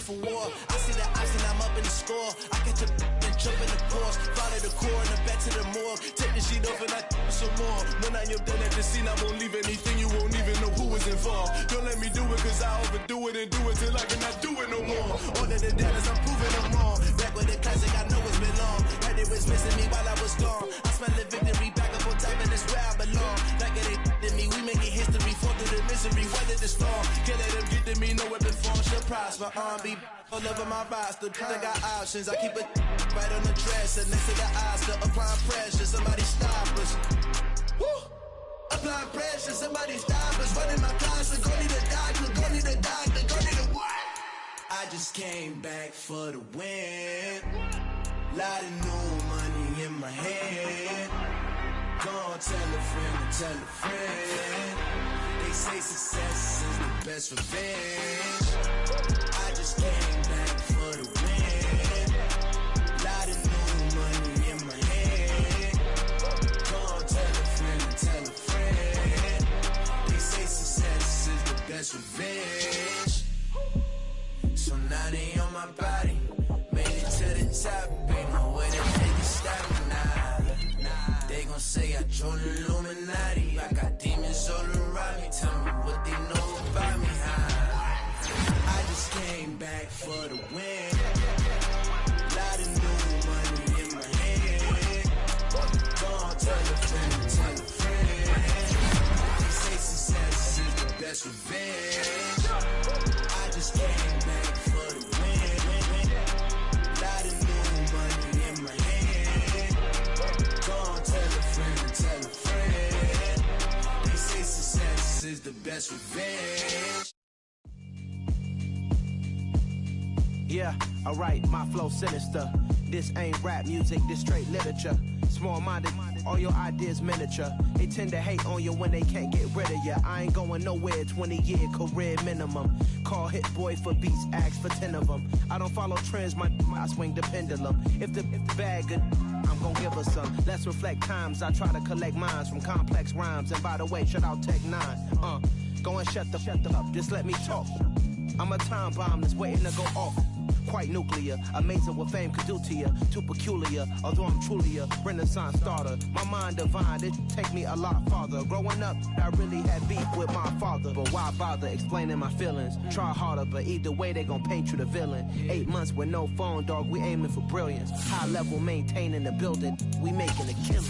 for war. I see the ice and I'm up in the score. I catch a and jump in the course. Follow the core and the back to the morgue. Take the sheet off and I some more. When I am done at the scene, I won't leave anything. You won't even know who was involved. Don't let me do it cause I overdo it and do it till I cannot do it no more. All of the doubters, I'm proving them wrong. Back with the classic, I know it's been long. Heard it was missing me while I was gone. I smell the victory back up on top and it's where I belong. Like it ain't to me, we making history. Fall through the misery, weather the storm. Can't let them get to me, no weapon form. She'll prosper, be all over my roster. I got options, I keep it right on the dresser. Next to the Oscar, applying pressure. Somebody stop us. Woo! Applying pressure, somebody stop us. Running my closet, go need a doctor, go need a doctor, go need a what? I just came back for the win. Lot of new money in my hand. Go on, tell a friend, tell a friend. They say success is the best revenge. I just came back for the win. Lot of new money in my hand. Go on, tell a friend, tell a friend. They say success is the best revenge. So now they on my body. Made it to the top. Ain't no way that they can stop me now. They gon' say I joined the Illuminati. I got demons all around me. Tell me what they know about me. I just came back for the win. Lot of new money in my hand. Go on, tell a friend, tell a friend. They say success is the best revenge. I just came back for the win. Lot of new money in my hand. Go on, tell a friend, tell a friend. They say success is the best revenge. Yeah, alright, my flow sinister. This ain't rap music, this straight literature. Small-minded, all your ideas miniature. They tend to hate on you when they can't get rid of you. I ain't going nowhere, 20-year career minimum. Call Hit Boy for beats, ask for 10 of them. I don't follow trends, I swing the pendulum. If the bag good, I'm gonna give her some. Let's reflect times, I try to collect minds from complex rhymes. And by the way, shout out Tech 9. Go and shut the up, just let me talk. I'm a time bomb that's waiting to go off. Quite nuclear, amazing what fame could do to you. Too peculiar, although I'm truly a renaissance starter. My mind divine, it take me a lot farther. Growing up, I really had beef with my father. But why bother explaining my feelings? Try harder, but either way they gon' paint you the villain. 8 months with no phone, dog, we aiming for brilliance. High level maintaining the building, we making a killing.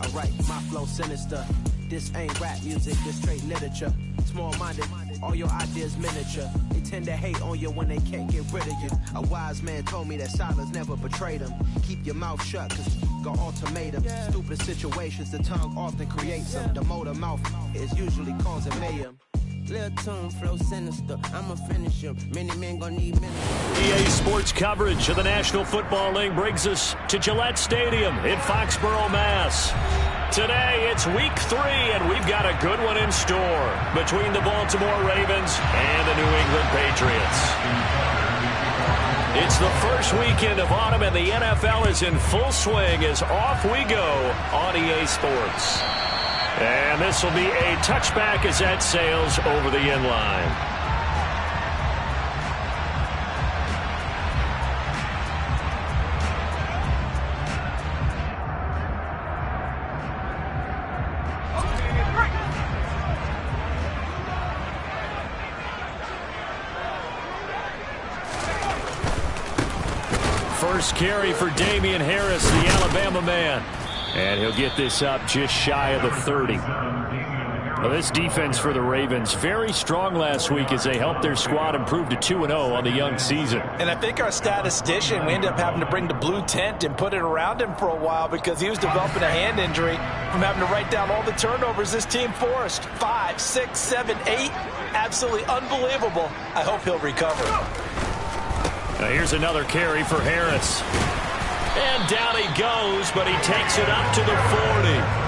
Alright, my flow sinister. This ain't rap music, this straight literature. Small-minded, all your ideas miniature. They tend to hate on you when they can't get rid of you. A wise man told me that silence never betrayed him. Keep your mouth shut, cause got ultimatum. Stupid situations, the tongue often creates them. The motor mouth is usually causing mayhem. Lil' tune, flow sinister, I'ma finish him. Many men gon' need minutes. EA Sports coverage of the National Football League brings us to Gillette Stadium in Foxborough, Mass. Today, it's week 3, and we've got a good one in store between the Baltimore Ravens and the New England Patriots. It's the first weekend of autumn, and the NFL is in full swing as off we go on EA Sports. And this will be a touchback as that sails over the end line. First carry for Damian Harris, the Alabama man. And he'll get this up just shy of the 30. Well, this defense for the Ravens, very strong last week as they helped their squad improve to 2-0 on the young season. And I think our statistician, we ended up having to bring the blue tent and put it around him for a while because he was developing a hand injury from having to write down all the turnovers this team forced. 5, 6, 7, 8. Absolutely unbelievable. I hope he'll recover. Now here's another carry for Harris. And down he goes, but he takes it up to the 40.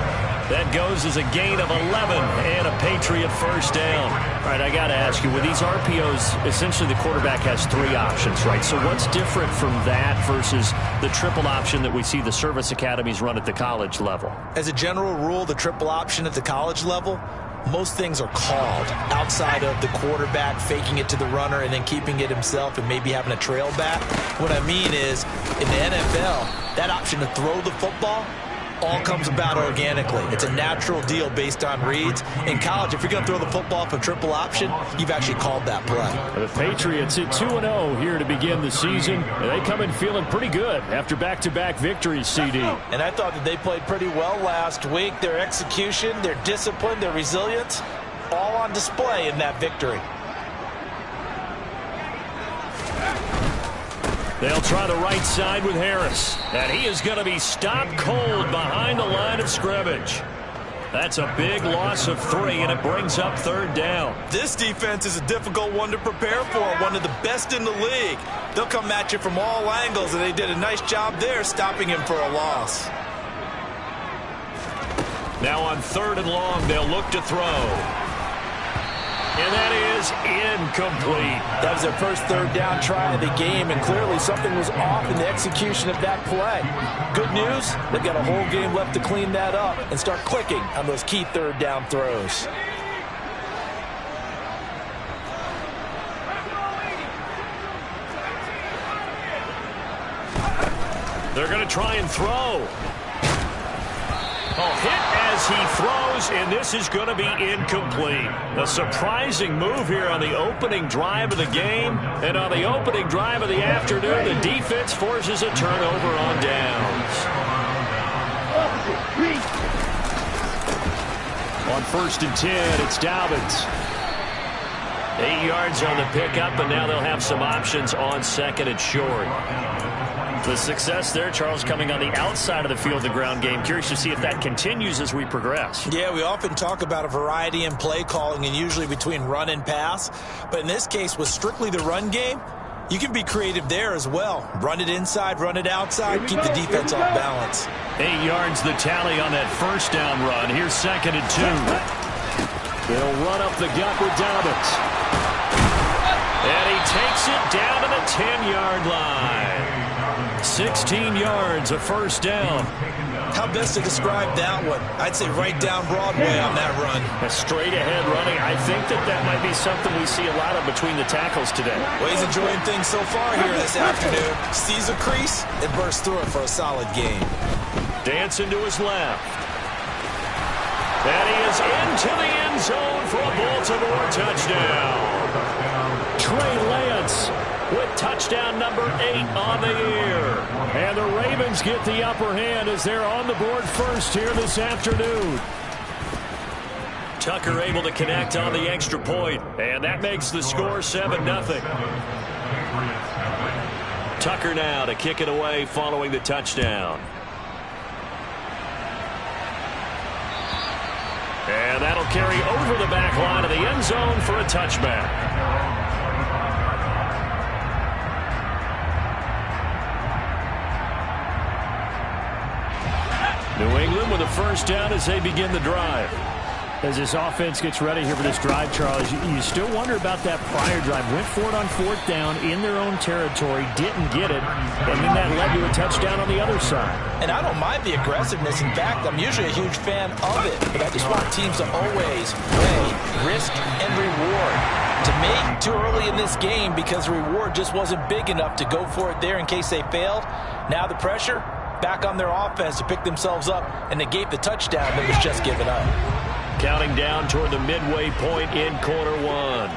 That goes as a gain of 11 and a Patriot first down. All right, I got to ask you, with these RPOs, essentially the quarterback has 3 options, right? So what's different from that versus the triple option that we see the service academies run at the college level? As a general rule, the triple option at the college level, most things are called outside of the quarterback faking it to the runner and then keeping it himself and maybe having a trail back. What I mean is, in the NFL, that option to throw the football all comes about organically. It's a natural deal based on reads. In college, if you're going to throw the football for triple option, you've actually called that play. The Patriots at 2-0 here to begin the season. They come in feeling pretty good after back-to-back victories, CD. And I thought that they played pretty well last week. Their execution, their discipline, their resilience, all on display in that victory. They'll try the right side with Harris. And he is going to be stopped cold behind the line of scrimmage. That's a big loss of 3, and it brings up 3rd down. This defense is a difficult one to prepare for, one of the best in the league. They'll come at you from all angles, and they did a nice job there stopping him for a loss. Now on 3rd and long, they'll look to throw. And that is incomplete. That was their first 3rd down try of the game, and clearly something was off in the execution of that play. Good news, they've got a whole game left to clean that up and start clicking on those key 3rd down throws. They're going to try and throw. Hit as he throws, and this is going to be incomplete. A surprising move here on the opening drive of the game, and on the opening drive of the afternoon, the defense forces a turnover on downs. On 1st and 10, it's Dobbins. 8 yards on the pickup, and now they'll have some options on 2nd and short. The success there, Charles, coming on the outside of the field, the ground game. Curious to see if that continues as we progress. Yeah, we often talk about a variety in play calling and usually between run and pass. But in this case, with strictly the run game, you can be creative there as well. Run it inside, run it outside, keep the defense off balance. 8 yards the tally on that 1st down run. Here's 2nd and 2. They'll run up the gut with Dobbins. And he takes it down to the 10-yard line. 16 yards, a 1st down. How best to describe that one? I'd say right down Broadway on that run. A straight-ahead running. I think that might be something we see a lot of between the tackles today. Well, he's enjoying things so far here this afternoon. Sees a crease and bursts through it for a solid gain. Dancing to his left. And he is into the end zone for a Baltimore touchdown. Trey Lance with touchdown number 8 on the year. And the Ravens get the upper hand as they're on the board first here this afternoon. Tucker able to connect on the extra point, and that makes the score 7-0. Tucker now to kick it away following the touchdown. And that'll carry over the back line of the end zone for a touchback. New England with a 1st down as they begin the drive. As this offense gets ready here for this drive, Charles, you still wonder about that prior drive. Went for it on 4th down in their own territory, didn't get it, and then that led to a touchdown on the other side. And I don't mind the aggressiveness. In fact, I'm usually a huge fan of it, but I just want teams to always weigh risk and reward. To me, too early in this game because the reward just wasn't big enough to go for it there in case they failed. Now the pressure back on their offense to pick themselves up and negate the touchdown that was just given up. Counting down toward the midway point in quarter 1.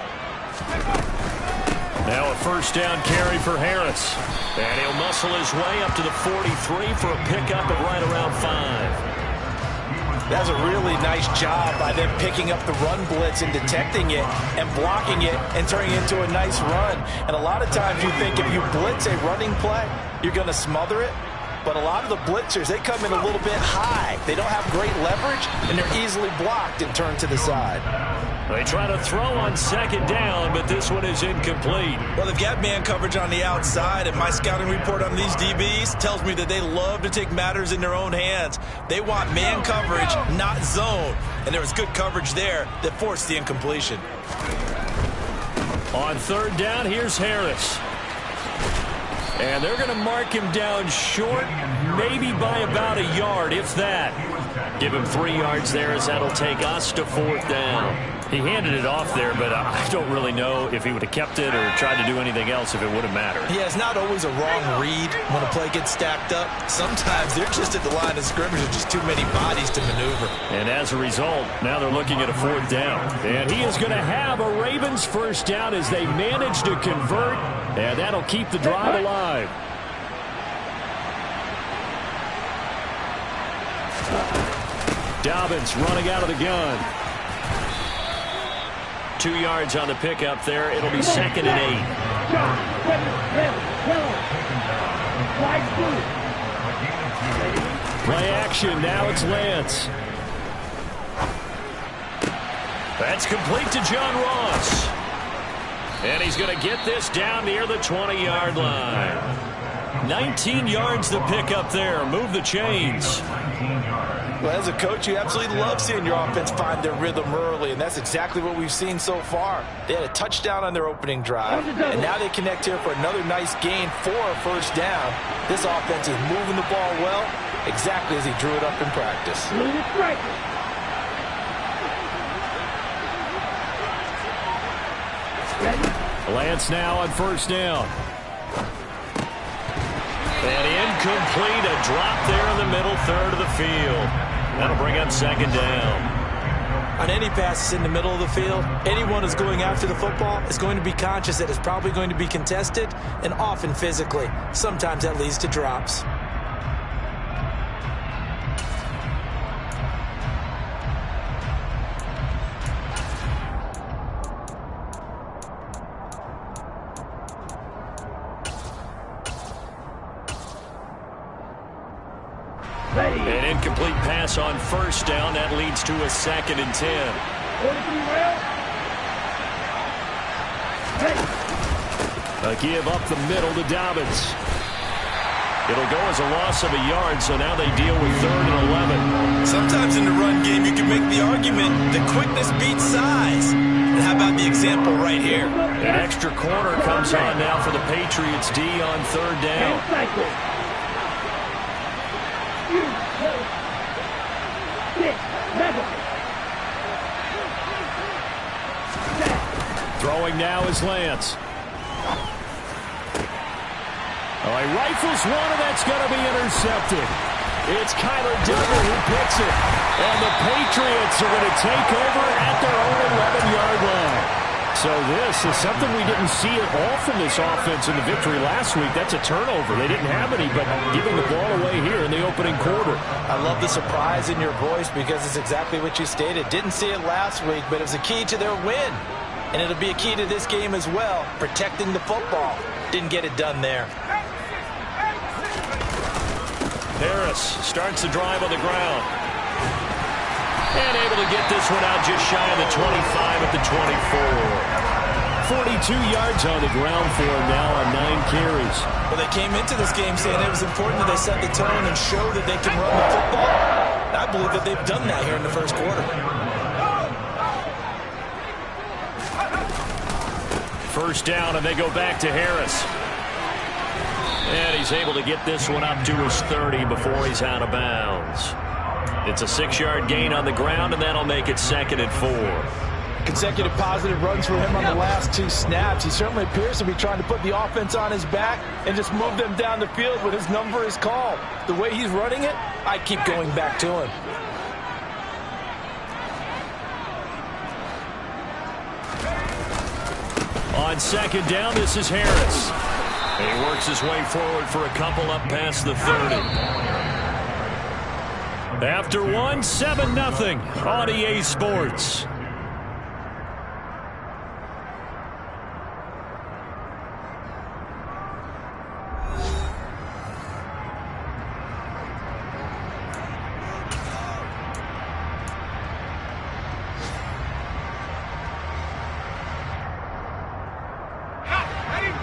Now a 1st down carry for Harris. And he'll muscle his way up to the 43 for a pickup at right around 5. That's a really nice job by them picking up the run blitz and detecting it and blocking it and turning it into a nice run. And a lot of times you think if you blitz a running play, you're going to smother it. But a lot of the blitzers, they come in a little bit high. They don't have great leverage, and they're easily blocked and turned to the side. They try to throw on 2nd down, but this one is incomplete. Well, they've got man coverage on the outside, and my scouting report on these DBs tells me that they love to take matters in their own hands. They want man coverage, not zone. And there was good coverage there that forced the incompletion. On 3rd down, here's Harris. And they're going to mark him down short, maybe by about a yard, if that. Give him 3 yards there, as that'll take us to 4th down. He handed it off there, but I don't really know if he would have kept it or tried to do anything else if it would have mattered. Yeah, it's not always a wrong read when a play gets stacked up. Sometimes they're just at the line of scrimmage with just too many bodies to maneuver. And as a result, now they're looking at a 4th down. And he is going to have a Ravens 1st down as they manage to convert, and that'll keep the drive alive. Dobbins running out of the gun. 2 yards on the pickup there. It'll be 2nd and 8. Play action. Now it's Lance. That's complete to John Ross. And he's going to get this down near the 20-yard line. 19 yards to pick up there. Move the chains. Well, as a coach, you absolutely love seeing your offense find their rhythm early, and that's exactly what we've seen so far. They had a touchdown on their opening drive, and now they connect here for another nice gain for a 1st down. This offense is moving the ball well, exactly as he drew it up in practice. Lance now on 1st down. And incomplete, a drop there in the middle 3rd of the field. That'll bring up 2nd down. On any passes in the middle of the field, anyone who's going after the football is going to be conscious that it's probably going to be contested, and often physically. Sometimes that leads to drops. An incomplete pass on 1st down. That leads to a 2nd and 10. A give up the middle to Dobbins. It'll go as a loss of a yard, so now they deal with 3rd and 11. Sometimes in the run game, you can make the argument that quickness beats size. And how about the example right here? An extra corner comes on now for the Patriots D on 3rd down. Throwing now is Lance. Oh, he rifles one, and that's going to be intercepted. It's Kyler Duggar who picks it. And the Patriots are going to take over at their own 11-yard line. So this is something we didn't see at all from this offense in the victory last week. That's a turnover. They didn't have any, but giving the ball away here in the opening quarter. I love the surprise in your voice because it's exactly what you stated. Didn't see it last week, but it was a key to their win. And it'll be a key to this game as well, protecting the football. Didn't get it done there. Harris starts the drive on the ground. And able to get this one out just shy of the 25 at the 24. 42 yards on the ground for him now on 9 carries. Well, they came into this game saying it was important that they set the tone and show that they can run the football. I believe that they've done that here in the 1st quarter. 1st down, and they go back to Harris. And he's able to get this one up to his 30 before he's out of bounds. It's a 6-yard gain on the ground, and that'll make it 2nd and 4. Consecutive positive runs for him on the last 2 snaps. He certainly appears to be trying to put the offense on his back and just move them down the field when his number is called. The way he's running it, I keep going back to him. On 2nd down, this is Harris. And he works his way forward for a couple up past the 30. After one, 7-0 on EA Sports.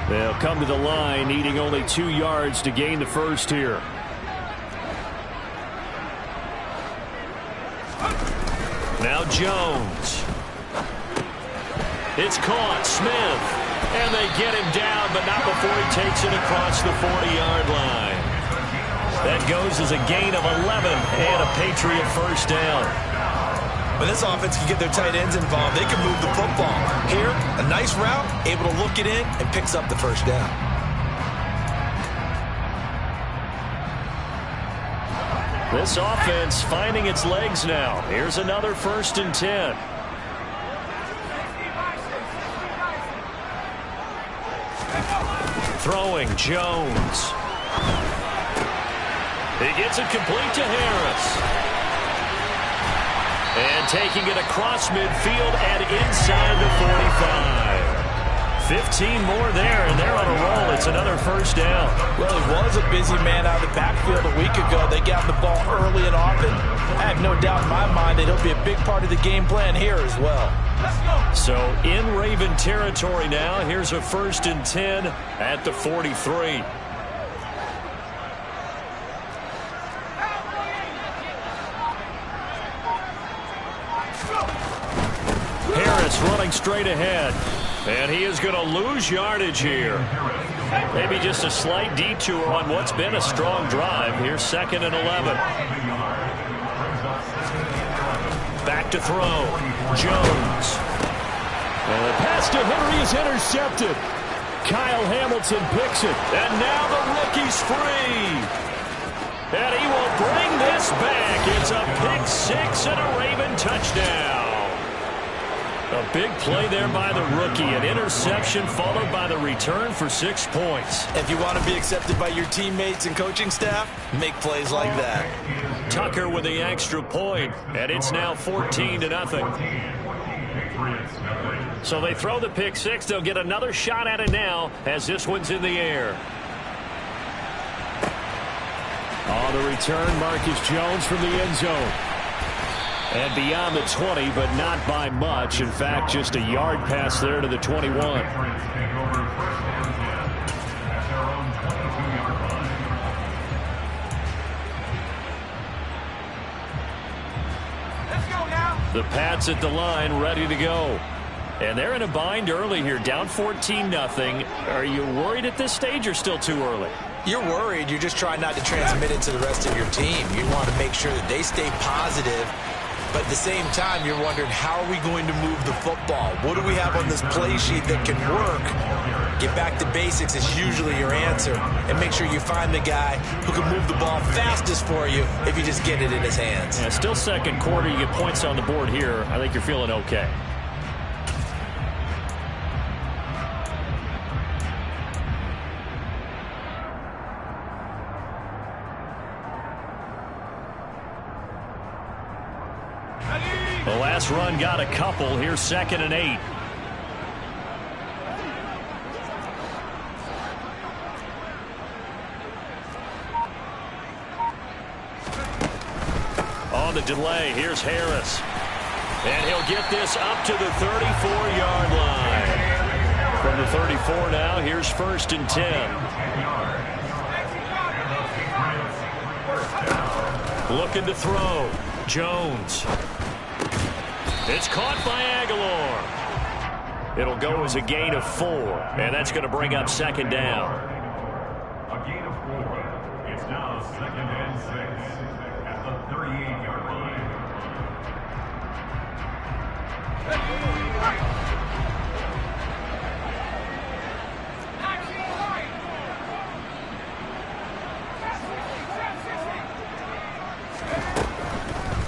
They'll come to the line, needing only 2 yards to gain the first here. Now Jones. It's caught. Smith. And they get him down, but not before he takes it across the 40-yard line. That goes as a gain of 11 and a Patriot first down. When this offense can get their tight ends involved, they can move the football. Here, a nice route, able to look it in, and picks up the first down. This offense finding its legs now. Here's another 1st and 10. Throwing Jones. He gets it complete to Harris. And taking it across midfield and inside the 45. 15 more there, and they're on a roll. It's another first down. Well, he was a busy man out of the backfield a week ago. They got the ball early and often. I have no doubt in my mind that he'll be a big part of the game plan here as well. So in Raven territory now. Here's a 1st and 10 at the 43. Harris running straight ahead. And he is going to lose yardage here. Maybe just a slight detour on what's been a strong drive. Here's 2nd and 11. Back to throw. Jones. And the pass to Henry is intercepted. Kyle Hamilton picks it. And now the rookie's free. And he will bring this back. It's a pick 6 and a Raven touchdown. A big play there by the rookie. An interception followed by the return for 6 points. If you want to be accepted by your teammates and coaching staff, make plays like that. Tucker with the extra point, and it's now 14-0. So they throw the pick 6. They'll get another shot at it now as this one's in the air. On the return, Marcus Jones from the end zone. And beyond the 20, but not by much. In fact, just a yard pass there to the 21. The Pats at the line, ready to go. And they're in a bind early here, down 14-0. Are you worried at this stage or still too early? You're worried. You're just trying not to transmit it to the rest of your team. You want to make sure that they stay positive. But at the same time, you're wondering, how are we going to move the football? What do we have on this play sheet that can work? Get back to basics is usually your answer. And make sure you find the guy who can move the ball fastest for you if you just get it in his hands. Yeah, still 2nd quarter. You get points on the board here. I think you're feeling okay. The last run got a couple. Here's 2nd and 8. On the delay, here's Harris. And he'll get this up to the 34-yard line. From the 34 now, here's 1st and 10. Looking to throw. Jones. It's caught by Aguilar. It'll go as a gain of 4, and that's going to bring up 2nd down. A gain of 4. It's now 2nd and 6 at the 38-yard line.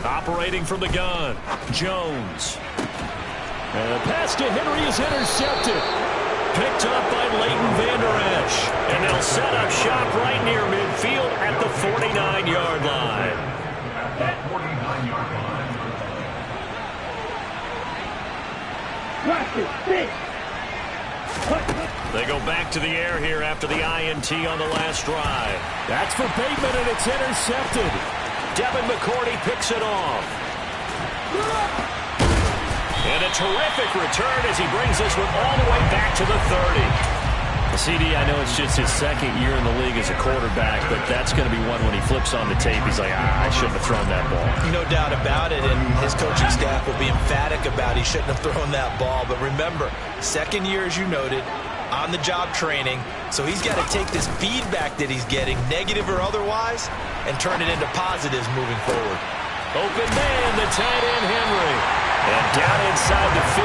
Operating from the gun, Jones. And the pass to Henry is intercepted. Picked up by Leighton Vander Esch. And they'll set up shop right near midfield at the 49-yard line. At 49-yard line. They go back to the air here after the INT on the last drive. That's for Bateman, and it's intercepted. Devin McCourty picks it off. And a terrific return as he brings this one all the way back to the 30. CD, I know it's just his second year in the league as a quarterback, but that's going to be one when he flips on the tape. He's like, I shouldn't have thrown that ball. No doubt about it, and his coaching staff will be emphatic about he shouldn't have thrown that ball. But remember, second year, as you noted, on-the-job training, so he's got to take this feedback that he's getting, negative or otherwise, and turn it into positives moving forward. Open man, the tight end, Henry. And down inside the 15,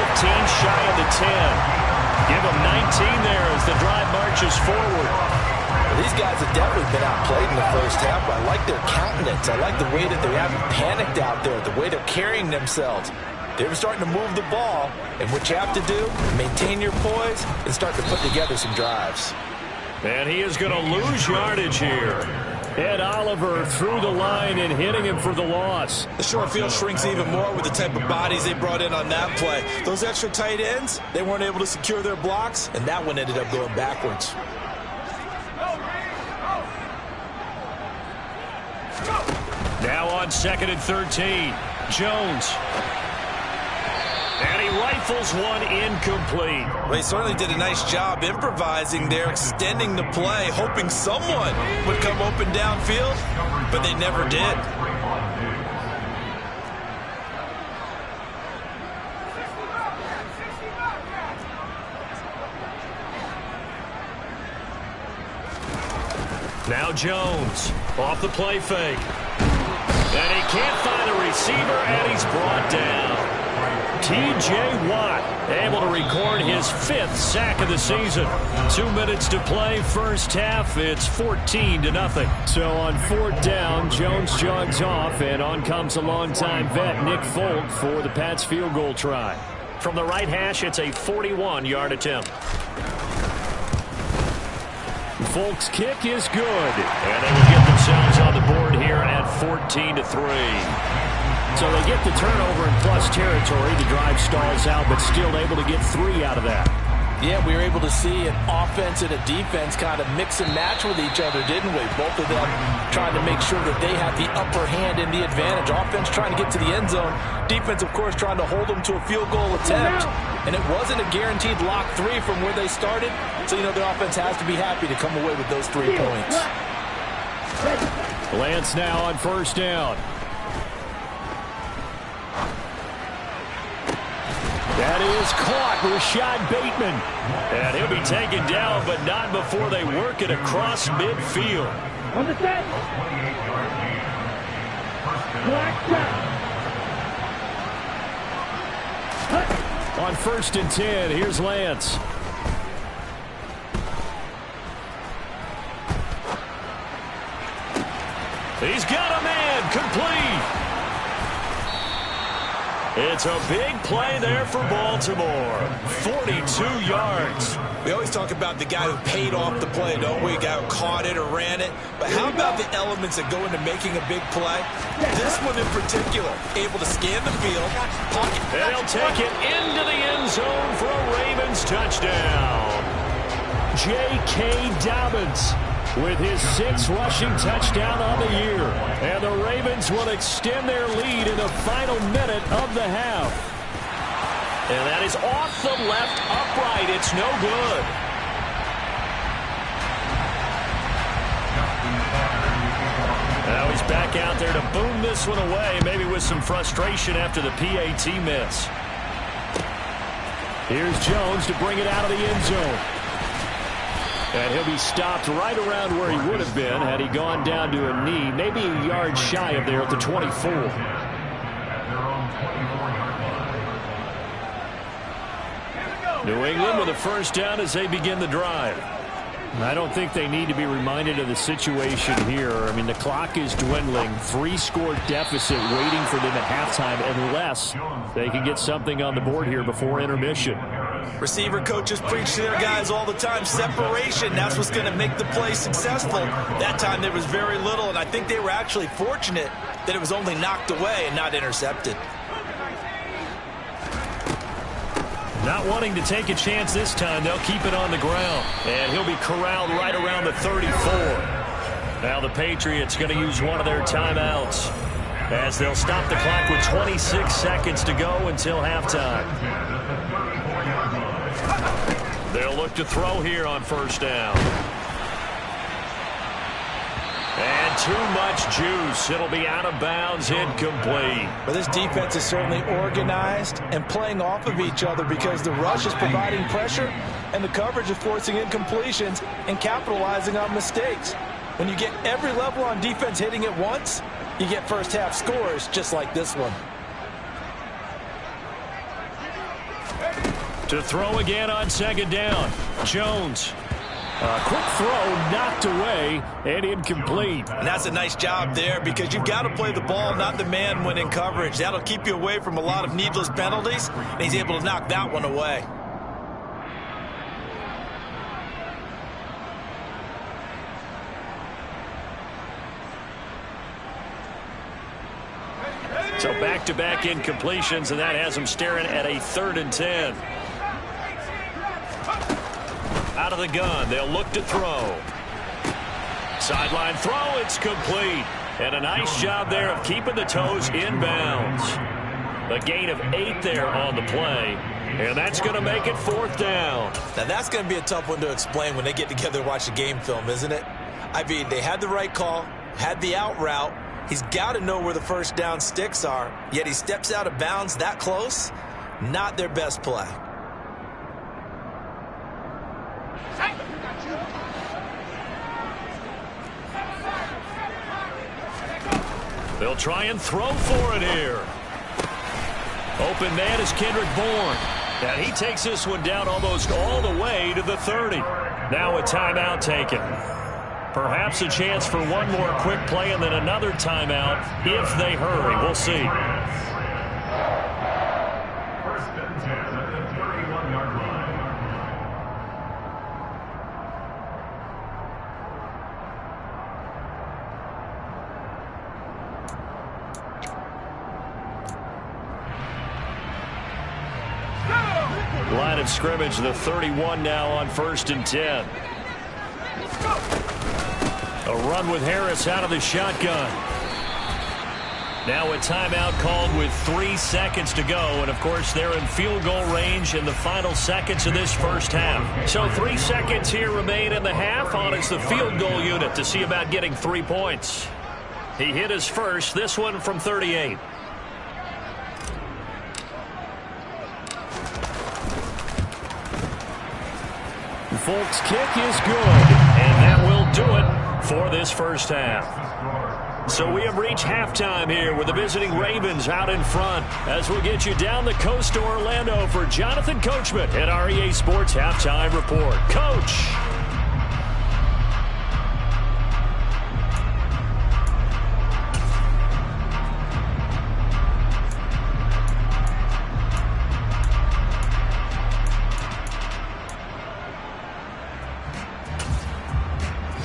shy of the 10. Give him 19 there as the drive marches forward. Well, these guys have definitely been outplayed in the first half, but I like their countenance. I like the way that they haven't panicked out there, the way they're carrying themselves. They were starting to move the ball, and what you have to do, maintain your poise and start to put together some drives. And he is going to lose yardage here. Ed Oliver through the line and hitting him for the loss. The short field shrinks even more with the type of bodies they brought in on that play. Those extra tight ends, they weren't able to secure their blocks, and that one ended up going backwards. Now on 2nd and 13, Jones. And he rifles one incomplete. Well, he certainly did a nice job improvising there, extending the play, hoping someone would come open downfield, but they never did. Now Jones off the play fake. And he can't find a receiver, and he's brought down. T.J. Watt able to record his 5th sack of the season. 2 minutes to play, first half. It's 14-0. So on 4th down, Jones jogs off, and on comes a longtime vet, Nick Folk, for the Pats field goal try. From the right hash, it's a 41-yard attempt. Folk's kick is good, and they will get themselves on the board here at 14-3. So they get the turnover in plus territory. The drive stalls out, but still able to get 3 out of that. Yeah, we were able to see an offense and a defense kind of mix and match with each other, didn't we? Both of them trying to make sure that they have the upper hand and the advantage. Offense trying to get to the end zone. Defense, of course, trying to hold them to a field goal attempt. And it wasn't a guaranteed lock 3 from where they started. So, you know, the offense has to be happy to come away with those 3 points. Lance now on 1st down. That is caught, Rashad Bateman. And he'll be taken down, but not before they work it across midfield. On the set. On 1st and 10, here's Lance. He's got a man, complete. It's a big play there for Baltimore. 42 yards. We always talk about the guy who paid off the play, don't we? A guy who caught it or ran it. But how about the elements that go into making a big play? This one in particular, able to scan the field, pocket. And he'll take it into the end zone for a Ravens touchdown. J.K. Dobbins with his 6th rushing touchdown on the year. And the Ravens will extend their lead in the final minute of the half. And that is off the left upright. It's no good. Now he's back out there to boom this one away, maybe with some frustration after the PAT miss. Here's Jones to bring it out of the end zone. And he'll be stopped right around where he would have been had he gone down to a knee, maybe a yard shy of there at the 24. New England with a 1st down as they begin the drive. I don't think they need to be reminded of the situation here. I mean, the clock is dwindling. 3-score deficit waiting for them at halftime unless they can get something on the board here before intermission. Receiver coaches preach to their guys all the time. Separation, that's what's going to make the play successful. That time there was very little, and I think they were actually fortunate that it was only knocked away and not intercepted. Not wanting to take a chance this time, they'll keep it on the ground. And he'll be corralled right around the 34. Now the Patriots going to use one of their timeouts as they'll stop the clock with 26 seconds to go until halftime. They'll look look to throw here on first down. And too much juice. It'll be out of bounds, incomplete. But this defense is certainly organized and playing off of each other because the rush is providing pressure and the coverage is forcing incompletions and capitalizing on mistakes. When you get every level on defense hitting at once, you get first half scores just like this one. To throw again on second down. Jones. A quick throw knocked away and incomplete. And that's a nice job there because you've got to play the ball, not the man when in coverage. That'll keep you away from a lot of needless penalties, and he's able to knock that one away. So back-to-back incompletions, and that has him staring at a 3rd and 10. Out of the gun, they'll look to throw. Sideline throw, it's complete. And a nice job there of keeping the toes inbounds. A gain of 8 there on the play. And that's going to make it 4th down. Now that's going to be a tough one to explain when they get together and watch the game film, isn't it? I mean, they had the right call, had the out route. He's got to know where the first down sticks are, yet he steps out of bounds that close. Not their best play. They'll try and throw for it here. Open man is Kendrick Bourne. And he takes this one down almost all the way to the 30. Now a timeout taken. Perhaps a chance for one more quick play and then another timeout if they hurry. We'll see. 1st and 10 at the 31-yard line. Line of scrimmage, the 31 now on 1st and 10. A run with Harris out of the shotgun. Now a timeout called with 3 seconds to go. And, of course, they're in field goal range in the final seconds of this first half. So 3 seconds here remain in the half on as the field goal unit to see about getting 3 points. He hit his first, this one from 38. Folks' kick is good. And that will do it for this first half. So we have reached halftime here with the visiting Ravens out in front as we'll get you down the coast to Orlando for Jonathan Coachman at our EA Sports Halftime Report. Coach.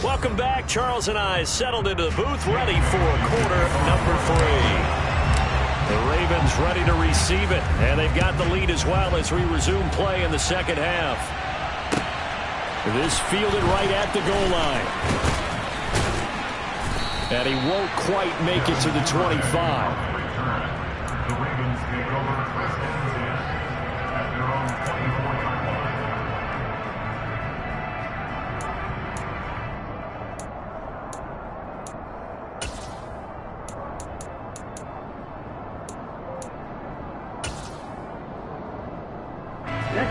Welcome back. Charles and I settled into the booth, ready for quarter number 3. The Ravens ready to receive it, and they've got the lead as well as we resume play in the second half. This fielded right at the goal line. And he won't quite make it to the 25. The Ravens take over 1st and 10 at their own 24-yard line.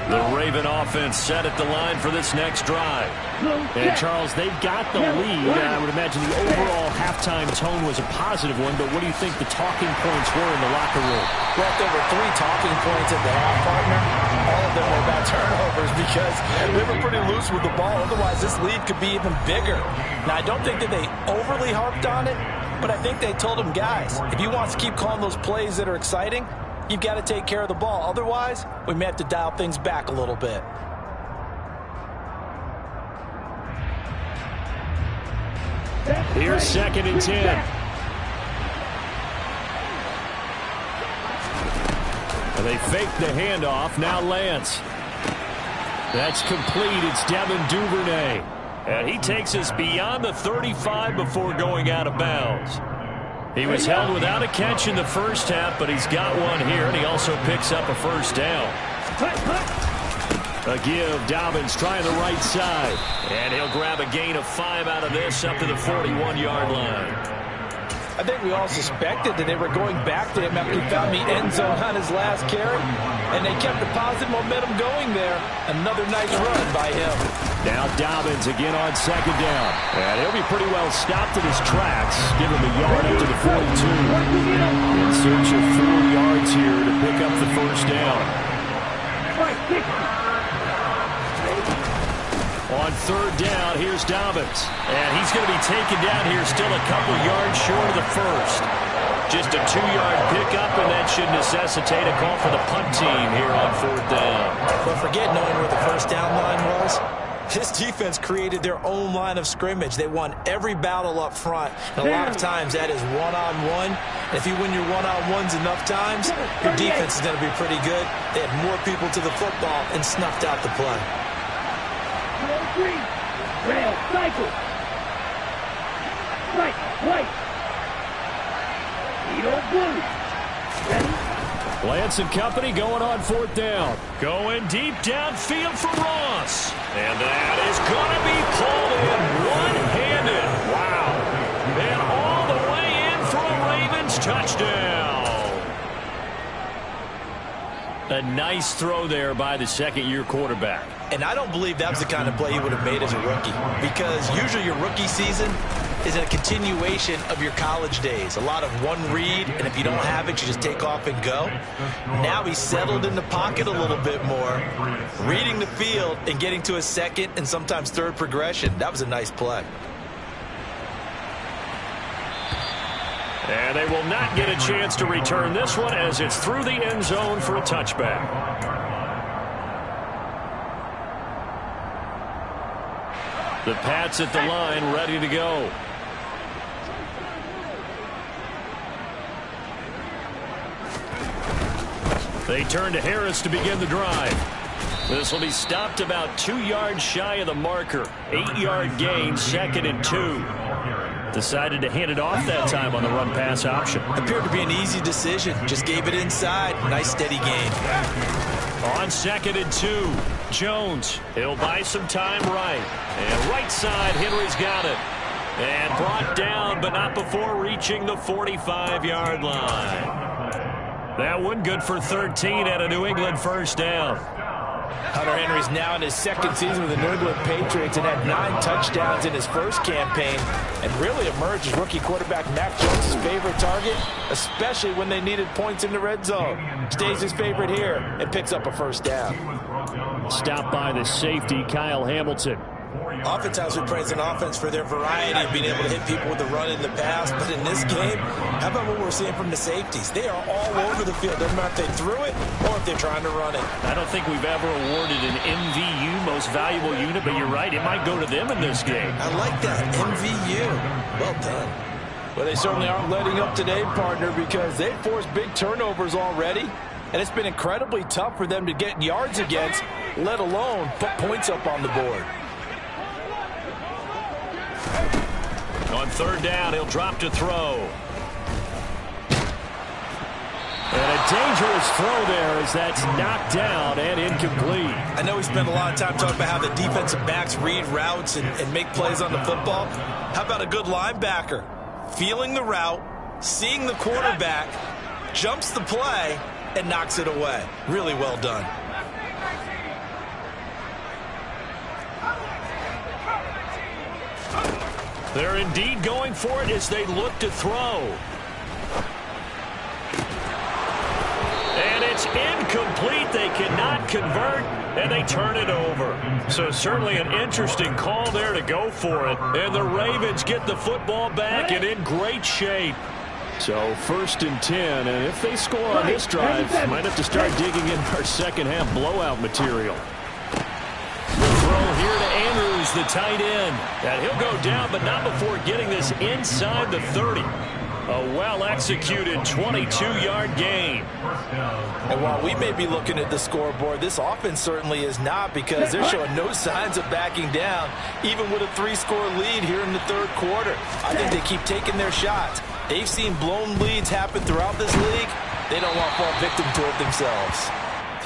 The Raven offense set at the line for this next drive. And, Charles, they've got the lead. I would imagine the overall halftime tone was a positive one, but what do you think the talking points were in the locker room? Well, there were 3 talking points at the half, partner. All of them were about turnovers because they were pretty loose with the ball. Otherwise, this lead could be even bigger. Now, I don't think that they overly harped on it, but I think they told them, guys, if you want to keep calling those plays that are exciting, you've got to take care of the ball. Otherwise, we may have to dial things back a little bit. Here's 2nd and 10. And they fake the handoff. Now Lance. That's complete. It's Devin Duvernay. And he takes us beyond the 35 before going out of bounds. He was held without a catch in the first half, but he's got one here, and he also picks up a first down. A give, Dobbins trying the right side. And he'll grab a gain of 5 out of this up to the 41-yard line. I think we all suspected that they were going back to him after he found the end zone on his last carry, and they kept the positive momentum going there. Another nice run by him. Now Dobbins again on second down. And he'll be pretty well stopped in his tracks. Give him a yard up to the 42. In search of 4 yards here to pick up the first down. On third down, here's Dobbins. And he's going to be taken down here still a couple yards short of the first. Just a 2-yard pickup, and that should necessitate a call for the punt team here on fourth down. But forget knowing where the first down line was. This defense created their own line of scrimmage. They won every battle up front. And a lot of times that is one-on-one. And if you win your one-on-ones enough times, your defense is going to be pretty good. They had more people to the football and snuffed out the play. Rail, cycle. Right. Blue. Ready? Lance and company going on fourth down. Going deep downfield for Ross. And that is going to be pulled in one-handed. Wow. And all the way in for a Ravens touchdown. A nice throw there by the second-year quarterback. And I don't believe that was the kind of play he would have made as a rookie, because usually your rookie season is a continuation of your college days. A lot of one read, and if you don't have it, you just take off and go. Now he's settled in the pocket a little bit more, reading the field and getting to a second and sometimes third progression. That was a nice play. And they will not get a chance to return this one as it's through the end zone for a touchback. The Pats at the line, ready to go. They turn to Harris to begin the drive. This will be stopped about 2 yards shy of the marker. 8-yard gain, 2nd and 2. Decided to hand it off that time on the run-pass option. Appeared to be an easy decision. Just gave it inside. Nice steady gain. On 2nd and 2, Jones. He'll buy some time right. And right side, Henry's got it. And brought down, but not before reaching the 45-yard line. That one good for 13 at a New England first down. Hunter Henry's now in his second season with the New England Patriots and had 9 touchdowns in his first campaign and really emerged as rookie quarterback Mac Jones' favorite target, especially when they needed points in the red zone. Stays his favorite here and picks up a first down. Stopped by the safety, Kyle Hamilton. Oftentimes we praise an offense for their variety of being able to hit people with the run in the pass, but in this game, how about what we're seeing from the safeties? They are all over the field. Doesn't matter if they threw it or if they're trying to run it. I don't think we've ever awarded an MVU, most valuable unit, but you're right, it might go to them in this game. I like that, MVU. Well done. Well, they certainly aren't letting up today, partner, because they've forced big turnovers already, and it's been incredibly tough for them to get yards against, let alone put points up on the board. On third down, he'll drop to throw. And a dangerous throw there as that's knocked down and incomplete. I know we spent a lot of time talking about how the defensive backs read routes and make plays on the football. How about a good linebacker? Feeling the route, seeing the quarterback, jumps the play, and knocks it away. Really well done. They're indeed going for it as they look to throw. And it's incomplete. They cannot convert, and they turn it over. So certainly an interesting call there to go for it. And the Ravens get the football back and in great shape. So 1st and 10, and if they score on this drive, might have to start digging in our second half blowout material. Throw here to Andrews, the tight end. And he'll go down, but not before getting this inside the 30. A well-executed 22-yard gain. And while we may be looking at the scoreboard, this offense certainly is not, because they're showing no signs of backing down, even with a 3-score lead here in the third quarter. I think they keep taking their shots. They've seen blown leads happen throughout this league. They don't want to fall victim to it themselves.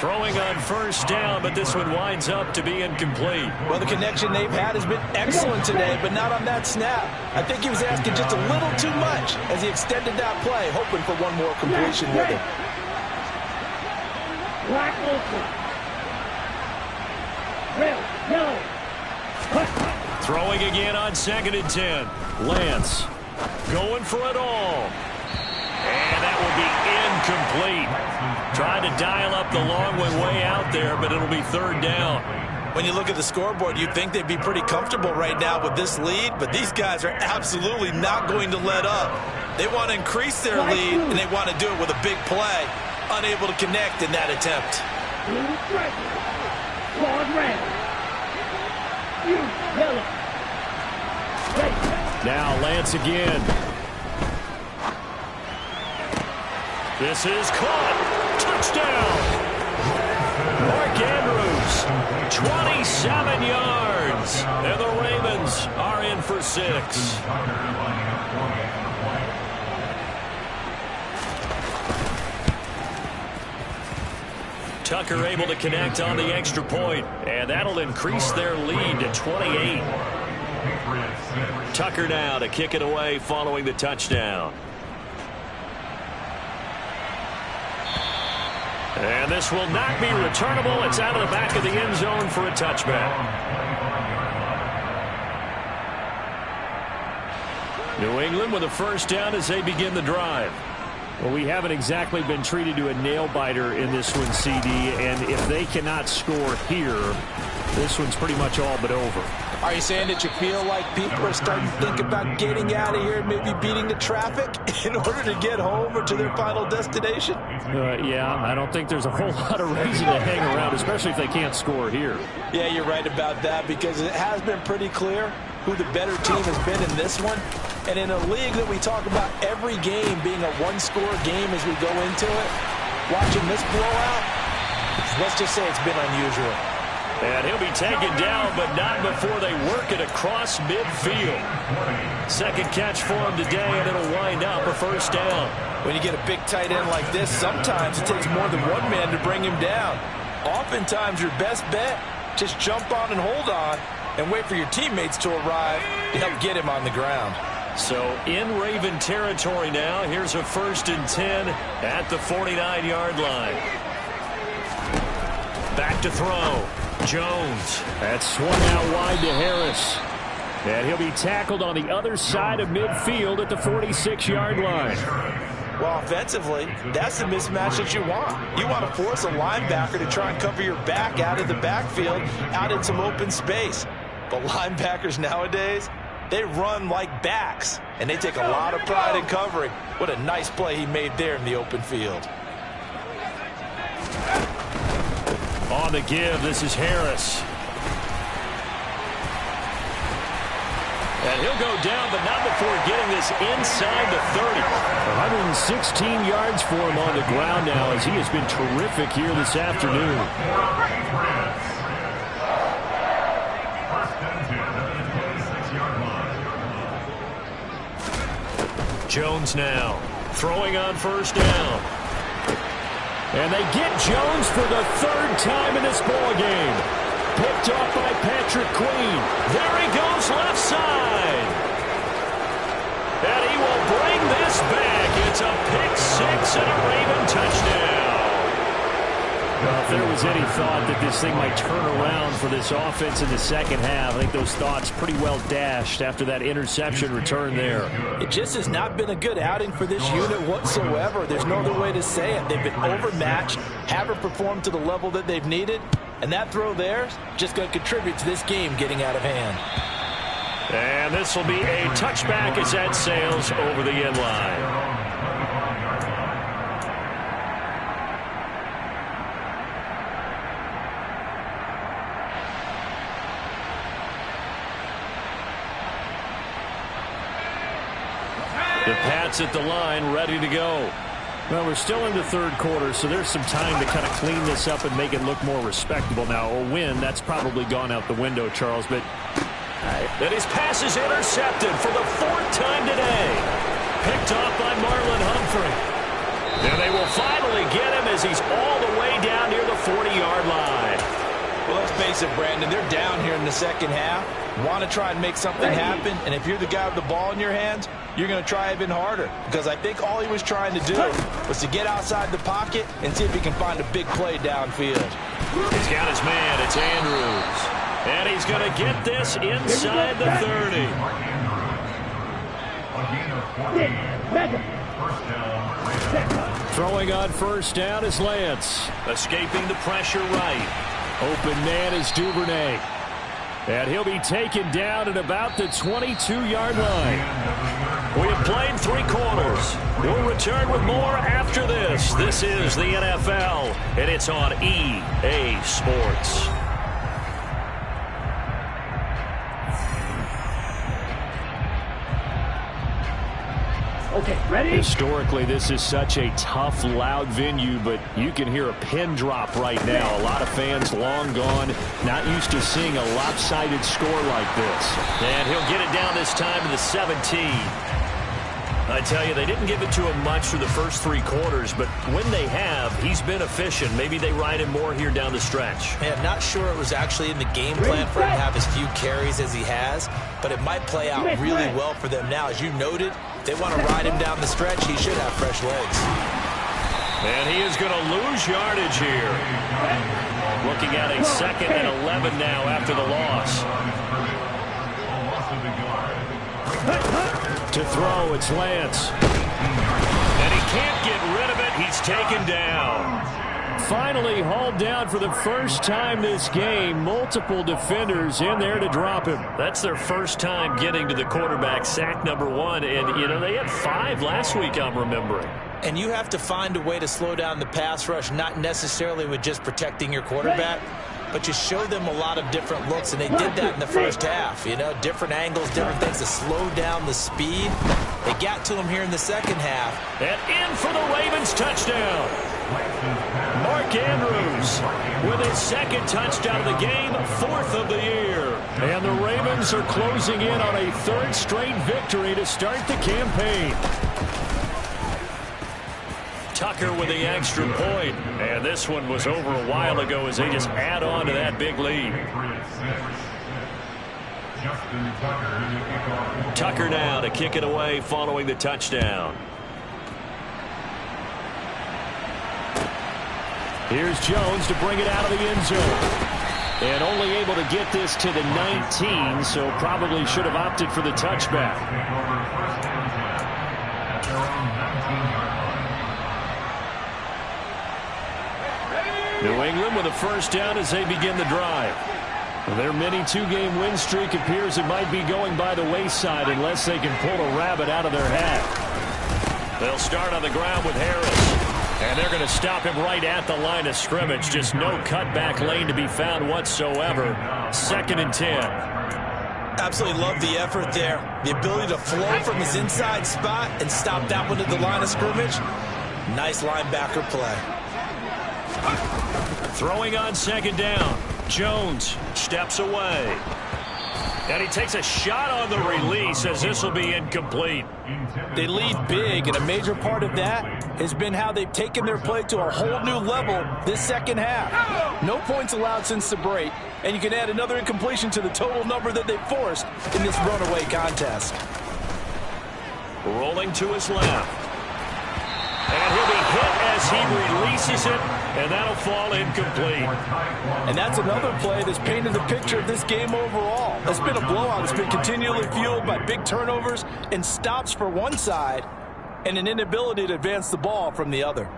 Throwing on first down, but this one winds up to be incomplete. Well, the connection they've had has been excellent today, but not on that snap. I think he was asking just a little too much as he extended that play, hoping for one more completion with it. Black open. Red, yellow. Throwing again on 2nd and 10. Lance going for it all. And that will be incomplete. Trying to dial up the long one way out there, but it'll be 3rd down. When you look at the scoreboard, you'd think they'd be pretty comfortable right now with this lead, but these guys are absolutely not going to let up. They want to increase their lead, and they want to do it with a big play. Unable to connect in that attempt. Now Lance again. This is caught. Touchdown. Mark Andrews, 27 yards. And the Ravens are in for 6. Tucker able to connect on the extra point, and that'll increase their lead to 28. Tucker now to kick it away following the touchdown. And this will not be returnable. It's out of the back of the end zone for a touchback. New England with a first down as they begin the drive. Well, we haven't exactly been treated to a nail-biter in this one, CD, and if they cannot score here, this one's pretty much all but over. Are you saying that you feel like people are starting to think about getting out of here and maybe beating the traffic in order to get home or to their final destination? Yeah, I don't think there's a whole lot of reason to hang around, especially if they can't score here. Yeah, you're right about that, because it has been pretty clear who the better team has been in this one. And in a league that we talk about every game being a one-score game as we go into it, watching this blowout, let's just say it's been unusual. And he'll be taken down, but not before they work it across midfield. Second catch for him today, and it'll wind up a first down. When you get a big tight end like this, sometimes it takes more than one man to bring him down. Oftentimes, your best bet, just jump on and hold on and wait for your teammates to arrive to help get him on the ground. So in Raven territory now, here's a 1st and 10 at the 49-yard line. Back to throw. Jones. That's swung out wide to Harris. And he'll be tackled on the other side of midfield at the 46-yard line. Well, offensively, that's the mismatch that you want. You want to force a linebacker to try and cover your back out of the backfield, out in some open space. But linebackers nowadays, they run like backs, and they take a lot of pride in covering. What a nice play he made there in the open field. On the give, this is Harris. And he'll go down, but not before getting this inside the 30. 116 yards for him on the ground now, as he has been terrific here this afternoon. Jones now throwing on first down. And they get Jones for the 3rd time in this ball game. Picked off by Patrick Queen. There he goes left side. And he will bring this back. It's a pick 6 and a Raven touchdown. Well, if there was any thought that this thing might turn around for this offense in the second half, I think those thoughts pretty well dashed after that interception return there. It just has not been a good outing for this unit whatsoever. There's no other way to say it. They've been overmatched, haven't performed to the level that they've needed, and that throw there is just going to contribute to this game getting out of hand. And this will be a touchback as that sails over the end line. The Pats at the line, ready to go. Well, we're still in the 3rd quarter, so there's some time to kind of clean this up and make it look more respectable. Now, a win, that's probably gone out the window, Charles, but... And his pass is intercepted for the 4th time today. Picked off by Marlon Humphrey. And they will finally get him as he's all the way down near the 40-yard line. Well, let's face it, Brandon, they're down here in the second half. Want to try and make something happen, and if you're the guy with the ball in your hands, you're going to try even harder, because I think all he was trying to do was to get outside the pocket and see if he can find a big play downfield. He's got his man. It's Andrews. And he's going to get this inside the 30. Throwing on first down is Lance. Escaping the pressure right. Open man is Duvernay. And he'll be taken down at about the 22-yard line. We have played 3 quarters. We'll return with more after this. This is the NFL, and it's on EA Sports. Okay, ready? Historically, this is such a tough, loud venue, but you can hear a pin drop right now. A lot of fans long gone, not used to seeing a lopsided score like this. And he'll get it down this time to the 17. I tell you, they didn't give it to him much through the first 3 quarters, but when they have, he's been efficient. Maybe they ride him more here down the stretch. Man, not sure it was actually in the game plan for him to have as few carries as he has, but it might play out really well for them now. As you noted, they want to ride him down the stretch. He should have fresh legs. And he is going to lose yardage here. Looking at a 2nd and 11 now after the loss. To throw, it's Lance. And he can't get rid of it. He's taken down. Finally hauled down for the first time this game. Multiple defenders in there to drop him. That's their first time getting to the quarterback, sack number 1. And, you know, they had 5 last week, I'm remembering. And you have to find a way to slow down the pass rush, not necessarily with just protecting your quarterback, but you show them a lot of different looks, and they did that in the first half. You know, different angles, different things to slow down the speed. They got to him here in the second half. And in for the Ravens touchdown. Mark Andrews with his 2nd touchdown of the game, 4th of the year. And the Ravens are closing in on a 3rd straight victory to start the campaign. Tucker with the extra point. And this one was over a while ago as they just add on to that big lead. Tucker now to kick it away following the touchdown. Here's Jones to bring it out of the end zone. And only able to get this to the 19, so probably should have opted for the touchback. New England with a first down as they begin the drive. Their mini 2-game win streak appears it might be going by the wayside unless they can pull a rabbit out of their hat. They'll start on the ground with Harris. And they're going to stop him right at the line of scrimmage. Just no cutback lane to be found whatsoever. 2nd and 10. Absolutely love the effort there. The ability to flow from his inside spot and stop that one at the line of scrimmage. Nice linebacker play. Throwing on 2nd down. Jones steps away. And he takes a shot on the release as this will be incomplete. They lead big, and a major part of that has been how they've taken their play to a whole new level this second half. No points allowed since the break, and you can add another incompletion to the total number that they forced in this runaway contest. Rolling to his left. And he'll be hit as he releases it, and that'll fall incomplete. And that's another play that's painted the picture of this game overall. It's been a blowout. It's been continually fueled by big turnovers and stops for one side and an inability to advance the ball from the other.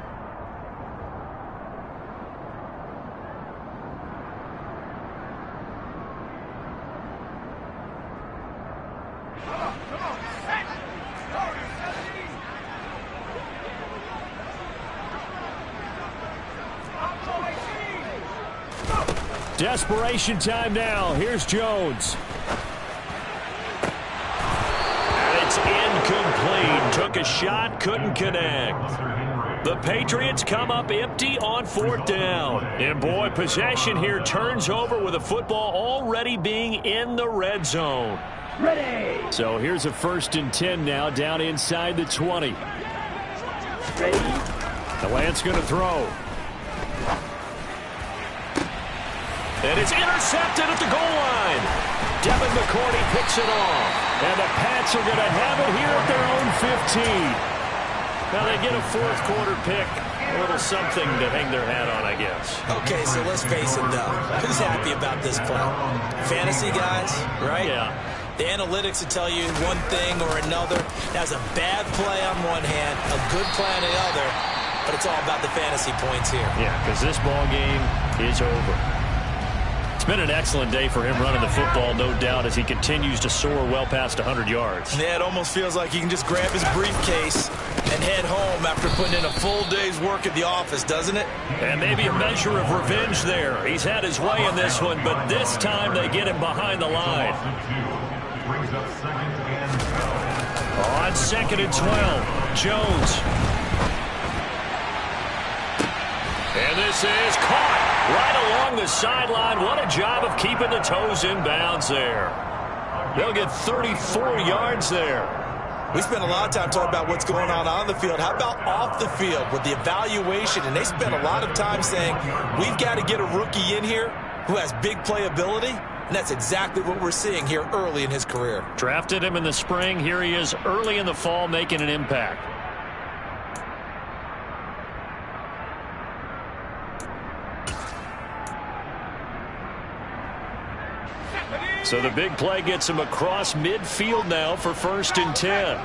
Desperation time now. Here's Jones. And it's incomplete. Took a shot, couldn't connect. The Patriots come up empty on 4th down. And boy, possession here turns over with the football already being in the red zone. Ready. So here's a 1st and 10 now down inside the 20. Ready. The Lance going to throw. And it's intercepted at the goal line. Devin McCourty picks it off. And the Pats are going to have it here at their own 15. Now they get a fourth quarter pick. A little something to hang their hat on, I guess. Okay, so let's face it, though. Who's happy about this play? Fantasy guys, right? Yeah. The analytics will tell you one thing or another. That's a bad play on one hand, a good play on the other, but it's all about the fantasy points here. Yeah, because this ball game is over. It's been an excellent day for him running the football, no doubt, as he continues to soar well past 100 yards. Yeah, it almost feels like he can just grab his briefcase and head home after putting in a full day's work at the office, doesn't it? And maybe a measure of revenge there. He's had his way in this one, but this time they get him behind the line. On 2nd and 12, Jones. And this is caught right along the sideline. What a job of keeping the toes in bounds there. They'll get 34 yards there. We spent a lot of time talking about what's going on the field. How about off the field with the evaluation? And they spent a lot of time saying, we've got to get a rookie in here who has big playability. And that's exactly what we're seeing here early in his career. Drafted him in the spring. Here he is early in the fall making an impact. So the big play gets him across midfield now for 1st and 10.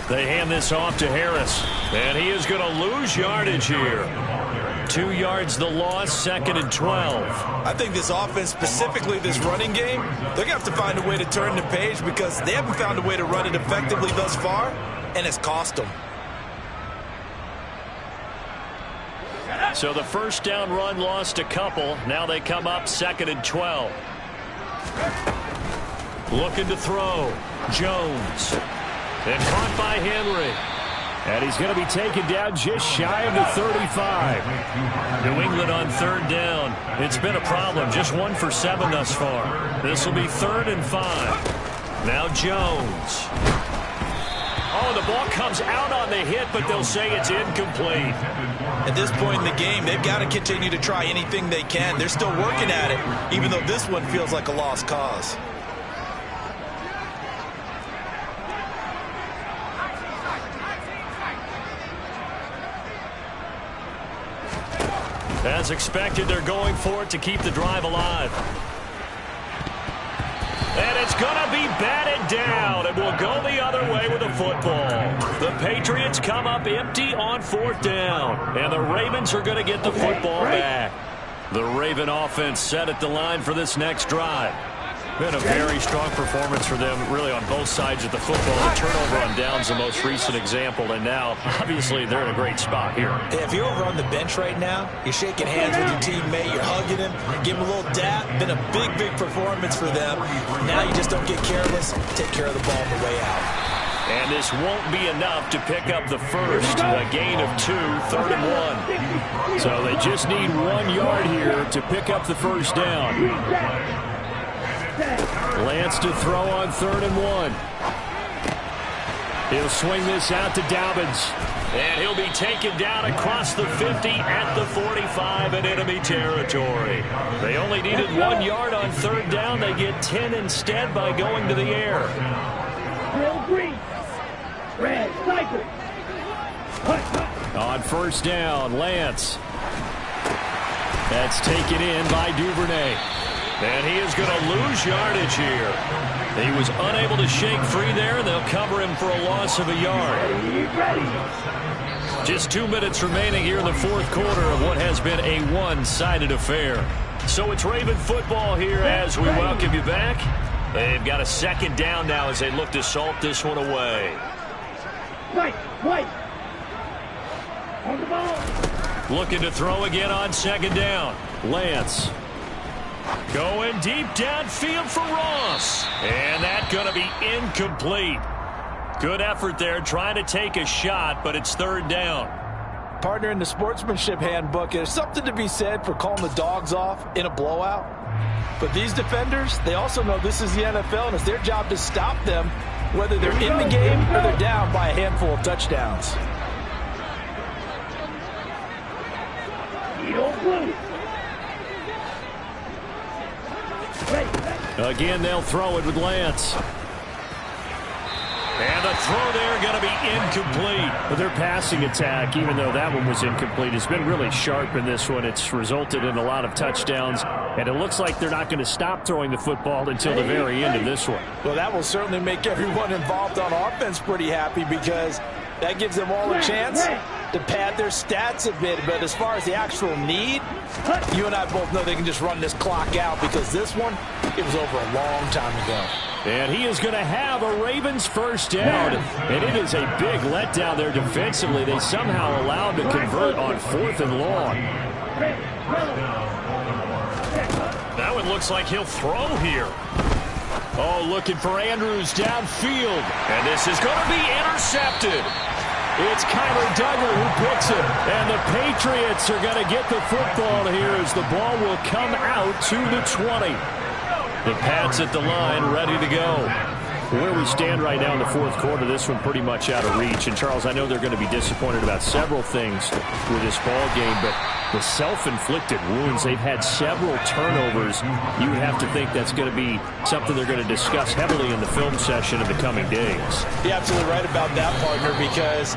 They hand this off to Harris. And he is going to lose yardage here. 2 yards the loss, 2nd and 12. I think this offense, specifically this running game, they're going to have to find a way to turn the page because they haven't found a way to run it effectively thus far, and it's cost them. So the first down run lost a couple. Now they come up 2nd and 12. Looking to throw. Jones. And caught by Henry. And he's going to be taken down just shy of the 35. New England on 3rd down. It's been a problem. Just 1 for 7 thus far. This will be 3rd and 5. Now Jones. Oh, the ball comes out on the hit, but they'll say it's incomplete. At this point in the game, they've got to continue to try anything they can. They're still working at it, even though this one feels like a lost cause. As expected, they're going for it to keep the drive alive. And it's going to be batted down. It will go the other way with the football. The Patriots come up empty on 4th down. And the Ravens are going to get the football back. The Raven offense set at the line for this next drive. Been a very strong performance for them, really, on both sides of the football. The turnover on downs the most recent example, and now, obviously, they're in a great spot here. If you're over on the bench right now, you're shaking hands with your teammate, you're hugging him, give him a little dap. Been a big, big performance for them. Now you just don't get careless. Take care of the ball on the way out. And this won't be enough to pick up the first. A gain of 2, 3rd and 1. So they just need 1 yard here to pick up the first down. Lance to throw on 3rd and 1. He'll swing this out to Dobbins. And he'll be taken down across the 50 at the 45 in enemy territory. They only needed 1 yard on 3rd down. They get 10 instead by going to the air. Bill Green. Red cycle. On 1st down, Lance. That's taken in by Duvernay. And he is going to lose yardage here. He was unable to shake free there, and they'll cover him for a loss of a yard. Just 2 minutes remaining here in the 4th quarter of what has been a one-sided affair. So it's Raven football here as we welcome you back. They've got a 2nd down now as they look to salt this one away. White. On the ball. Looking to throw again on 2nd down. Lance. Going deep downfield for Ross. And that's going to be incomplete. Good effort there trying to take a shot, but it's 3rd down. Partner, in the sportsmanship handbook, there's something to be said for calling the dogs off in a blowout. But these defenders, they also know this is the NFL, and it's their job to stop them, whether they're in the game or they're down by a handful of touchdowns. Again, they'll throw it with Lance. And the throw there going to be incomplete. But their passing attack, even though that one was incomplete, has been really sharp in this one. It's resulted in a lot of touchdowns. And it looks like they're not going to stop throwing the football until the very end of this one. Well, that will certainly make everyone involved on offense pretty happy, because that gives them all a chance to pad their stats a bit. But as far as the actual need, you and I both know they can just run this clock out, because this one, it was over a long time ago. And he is going to have a Ravens first down. And it is a big letdown there defensively. They somehow allowed to convert on 4th and long. Now it looks like he'll throw here. Oh, looking for Andrews downfield. And this is going to be intercepted. It's Kyler Duggar who picks it. And the Patriots are going to get the football here as the ball will come out to the 20. The Pats at the line, ready to go. Where we stand right now in the 4th quarter, this one pretty much out of reach. And, Charles, I know they're going to be disappointed about several things with this ball game, but the self-inflicted wounds, they've had several turnovers. You would have to think that's going to be something they're going to discuss heavily in the film session in the coming days. You're absolutely right about that, partner, because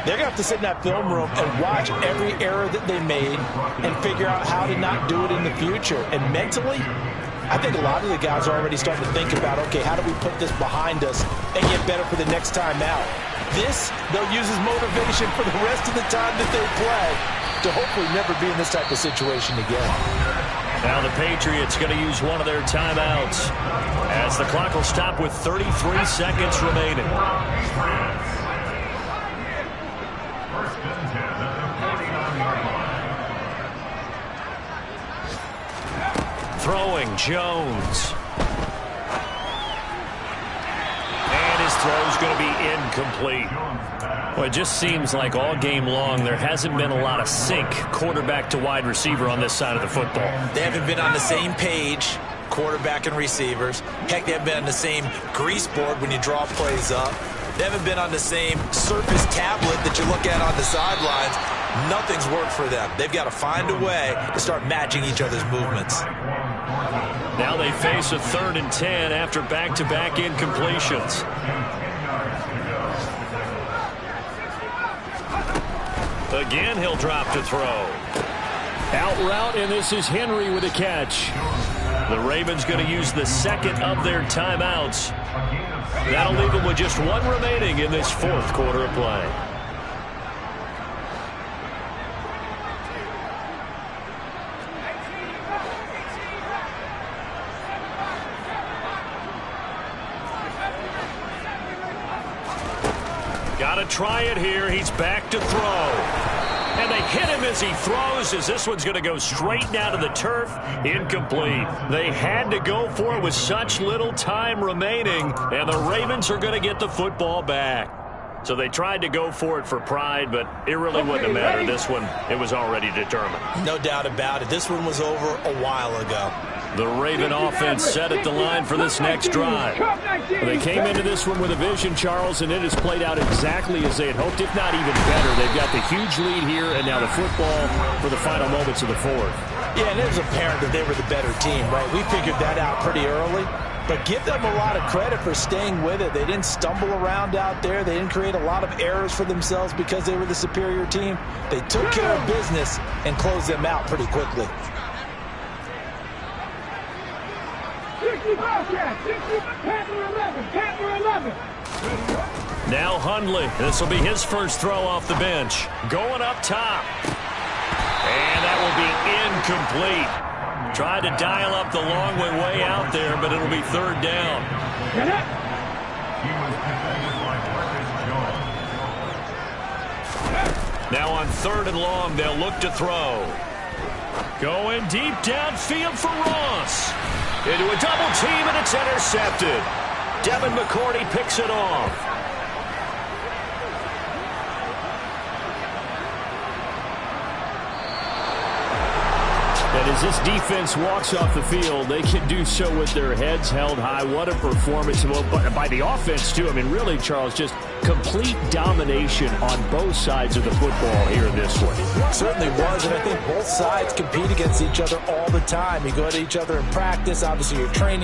they're going to have to sit in that film room and watch every error that they made and figure out how to not do it in the future. And mentally, I think a lot of the guys are already starting to think about, okay, how do we put this behind us and get better for the next time out? This, they'll use as motivation for the rest of the time that they play to hopefully never be in this type of situation again. Now the Patriots going to use one of their timeouts as the clock will stop with 33 seconds remaining. Throwing Jones. And his throw's going to be incomplete. Well, it just seems like all game long there hasn't been a lot of sync quarterback to wide receiver on this side of the football. They haven't been on the same page, quarterback and receivers. Heck, they haven't been on the same grease board when you draw plays up. They haven't been on the same Surface tablet that you look at on the sidelines. Nothing's worked for them. They've got to find a way to start matching each other's movements. Now they face a 3rd and 10 after back-to-back incompletions. Again, he'll drop to throw. Out route, and this is Henry with a catch. The Ravens going to use the 2nd of their timeouts. That'll leave them with just 1 remaining in this 4th quarter of play. Got to try it here. He's back to throw. And they hit him as he throws, as this one's going to go straight down to the turf. Incomplete. They had to go for it with such little time remaining, and the Ravens are going to get the football back. So they tried to go for it for pride, but it really wouldn't have mattered. This one, it was already determined. No doubt about it. This one was over a while ago. The Raven offense set at the line for this next drive. They came into this one with a vision, Charles, and it has played out exactly as they had hoped, if not even better. They've got the huge lead here, and now the football for the final moments of the 4th. Yeah, and it was apparent that they were the better team, right? We figured that out pretty early. But give them a lot of credit for staying with it. They didn't stumble around out there. They didn't create a lot of errors for themselves because they were the superior team. They took care of business and closed them out pretty quickly. Now Hundley. This will be his first throw off the bench. Going up top. And that will be incomplete. Tried to dial up the long way out there, but it'll be 3rd down. Now on 3rd and long, they'll look to throw. Going deep downfield for Ross. Into a double team, and it's intercepted. Devin McCourty picks it off. And as this defense walks off the field, they can do so with their heads held high. What a performance by the offense, too. I mean, really, Charles, just complete domination on both sides of the football here in this one. Certainly was, and I think both sides compete against each other all the time. You go to each other in practice. Obviously, you're training